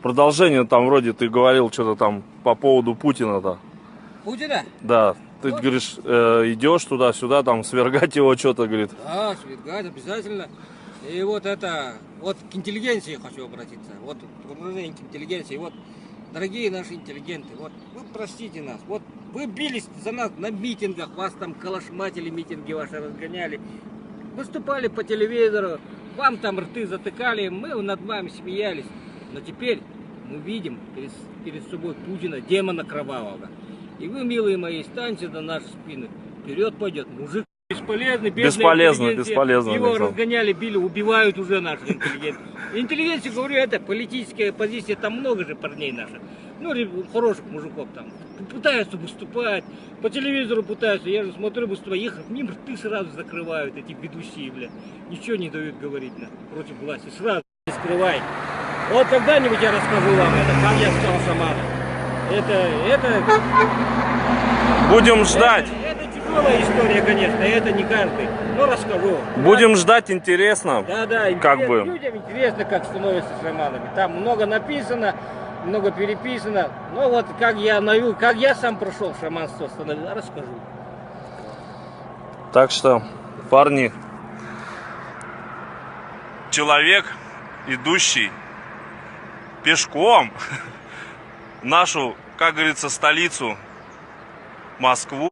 Продолжение там вроде ты говорил что-то там по поводу Путина-то. Путина? Да. Ты говоришь, идешь туда-сюда, там свергать его что-то, говорит. Да, свергать обязательно. И вот это, вот к интеллигенции хочу обратиться. Вот к интеллигенции. Вот, дорогие наши интеллигенты, вот вы простите нас. Вот вы бились за нас на митингах, вас там калашматили, митинги ваши разгоняли. Выступали по телевизору, вам там рты затыкали, мы над вами смеялись. Но теперь мы видим перед собой Путина, демона кровавого. И вы, милые мои, станьте на наши спины. Вперед пойдет мужик. Бесполезный, бесполезно. Его разгоняли, били, убивают уже наших интеллигентов. Интеллигенция, говорю, это политическая позиция, там много же парней наших. Ну, хороших мужиков там. Пытаются выступать, по телевизору пытаются, я же смотрю, выступать, их ним рты сразу закрывают, эти ведущие, бля. Ничего не дают говорить против власти, сразу не скрывай. Вот когда-нибудь я расскажу вам это, как я стал шаманом. Это... Будем ждать. Это тяжелая история, конечно, это не каждый, но расскажу. Будем ждать, интересно. Да, как бы. Людям интересно, как становятся шаманами. Там много написано, много переписано. Но вот как я сам прошел в шаманство, расскажу. Так что, парни, человек, идущий пешком нашу, как говорится, столицу Москву.